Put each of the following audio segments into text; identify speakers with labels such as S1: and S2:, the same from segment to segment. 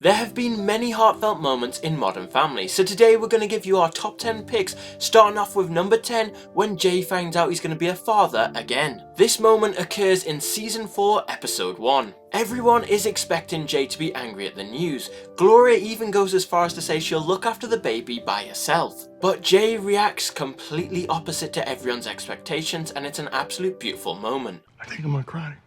S1: There have been many heartfelt moments in Modern Family, so today we're going to give you our top 10 picks, starting off with number 10 when Jay finds out he's going to be a father again. This moment occurs in season 4 episode 1. Everyone is expecting Jay to be angry at the news. Gloria even goes as far as to say she'll look after the baby by herself. But Jay reacts completely opposite to everyone's expectations, and it's an absolute beautiful moment.
S2: I think I'm gonna cry.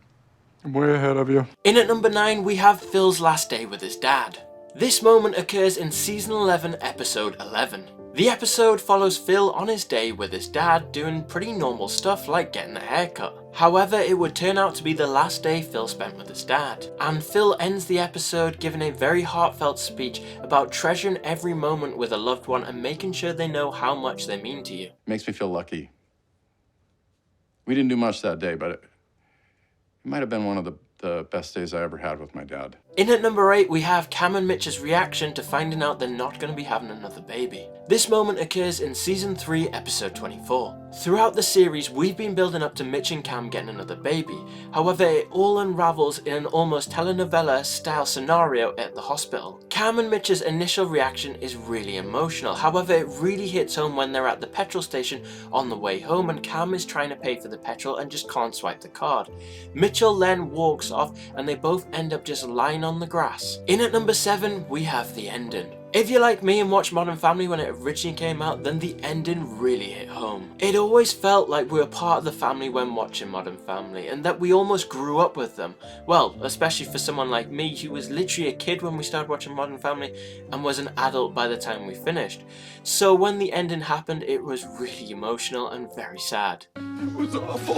S2: I'm way ahead of you.
S1: In at number 9 we have Phil's last day with his dad. This moment occurs in season 11 episode 11. The episode follows Phil on his day with his dad doing pretty normal stuff like getting a haircut. However, it would turn out to be the last day Phil spent with his dad, and Phil ends the episode giving a very heartfelt speech about treasuring every moment with a loved one and making sure they know how much they mean to you.
S2: Makes me feel lucky. We didn't do much that day, but it might have been one of the best days I ever had with my dad.
S1: In at number 8 we have Cam and Mitch's reaction to finding out they're not going to be having another baby. This moment occurs in season 3 episode 24. Throughout the series we've been building up to Mitch and Cam getting another baby, however it all unravels in an almost telenovela style scenario at the hospital. Cam and Mitch's initial reaction is really emotional, however it really hits home when they're at the petrol station on the way home and Cam is trying to pay for the petrol and just can't swipe the card. Mitchell then walks off and they both end up just lying on the grass. In at number 7 we have the ending. If you're like me and watched Modern Family when it originally came out, then the ending really hit home. It always felt like we were part of the family when watching Modern Family, and that we almost grew up with them. Well, especially for someone like me who was literally a kid when we started watching Modern Family and was an adult by the time we finished. So when the ending happened, it was really emotional and very sad.
S2: It was awful.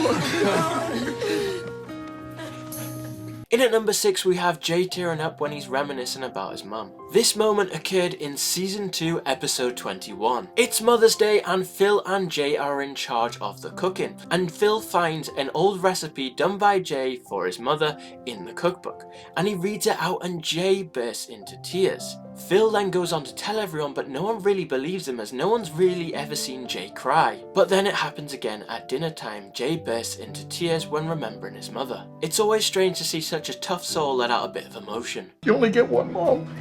S1: In at number 6 we have Jay tearing up when he's reminiscing about his mum. This moment occurred in season 2 episode 21. It's Mother's Day and Phil and Jay are in charge of the cooking, and Phil finds an old recipe done by Jay for his mother in the cookbook, and he reads it out and Jay bursts into tears. Phil then goes on to tell everyone, but no one really believes him as no one's really ever seen Jay cry. But then it happens again at dinner time. Jay bursts into tears when remembering his mother. It's always strange to see such a tough soul let out a bit of emotion.
S2: You only get one mom.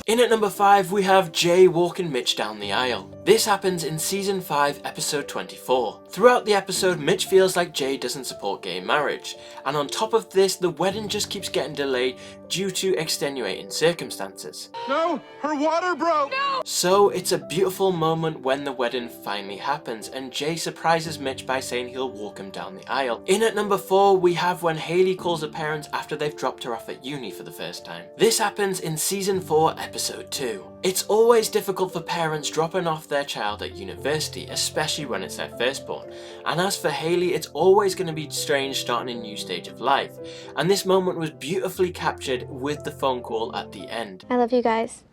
S1: In at number 5 we have Jay walking Mitch down the aisle. This happens in season 5 episode 24. Throughout the episode Mitch feels like Jay doesn't support gay marriage, and on top of this the wedding just keeps getting delayed due to extenuating circumstances.
S2: No, her water broke. No.
S1: So it's a beautiful moment when the wedding finally happens and Jay surprises Mitch by saying he'll walk him down the aisle. In at number 4 we have when Haley calls her parents after they've dropped her off at uni for the first time. This happens in season 4 episode 2. It's always difficult for parents dropping off their child at university, especially when it's their firstborn. And as for Haley, it's always going to be strange starting a new stage of life. And this moment was beautifully captured with the phone call at the end.
S3: I love you guys.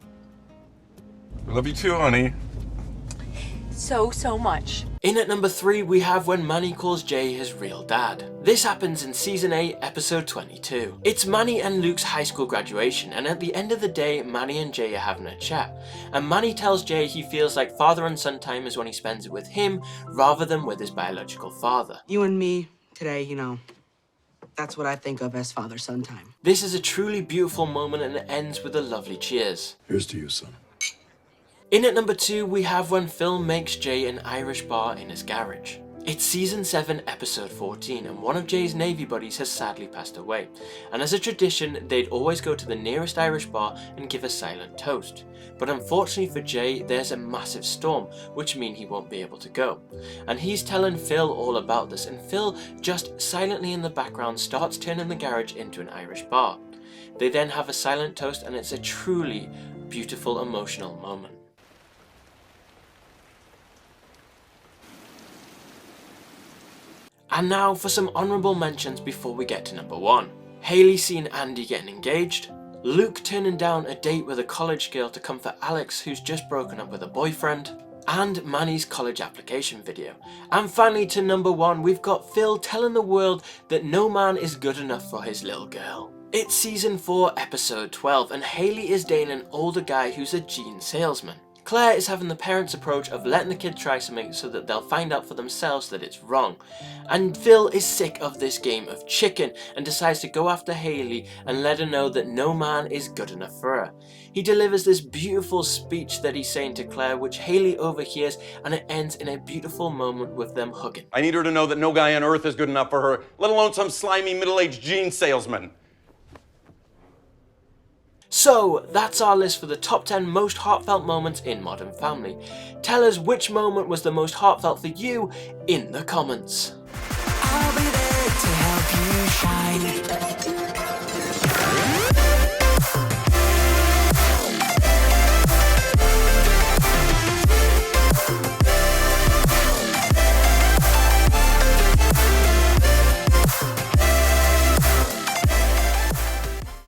S2: I love you too, honey.
S4: So much.
S1: In at number 3 we have when Manny calls Jay his real dad. This happens in season 8 episode 22. It's Manny and Luke's high school graduation, and at the end of the day Manny and Jay are having a chat, and Manny tells Jay he feels like father and son time is when he spends it with him rather than with his biological father.
S5: You and me today, you know, that's what I think of as father-son time.
S1: This is a truly beautiful moment and it ends with a lovely cheers.
S2: Here's to you, son.
S1: In at number 2 we have when Phil makes Jay an Irish bar in his garage. It's season 7 episode 14 and one of Jay's Navy buddies has sadly passed away, and as a tradition they'd always go to the nearest Irish bar and give a silent toast. But unfortunately for Jay there's a massive storm, which means he won't be able to go, and he's telling Phil all about this, and Phil just silently in the background starts turning the garage into an Irish bar. They then have a silent toast and it's a truly beautiful emotional moment. And now for some honourable mentions before we get to number 1. Haley seeing Andy getting engaged, Luke turning down a date with a college girl to comfort Alex who's just broken up with a boyfriend, and Manny's college application video. And finally to number 1 we've got Phil telling the world that no man is good enough for his little girl. It's season 4 episode 12 and Haley is dating an older guy who's a jean salesman. Claire is having the parents' approach of letting the kid try something so that they'll find out for themselves that it's wrong. And Phil is sick of this game of chicken and decides to go after Hayley and let her know that no man is good enough for her. He delivers this beautiful speech that he's saying to Claire, which Hayley overhears, and it ends in a beautiful moment with them hugging.
S3: I need her to know that no guy on earth is good enough for her, let alone some slimy middle-aged jean salesman.
S1: So, that's our list for the top 10 most heartfelt moments in Modern Family. Tell us which moment was the most heartfelt for you in the comments.
S6: I'll be there to help you shine.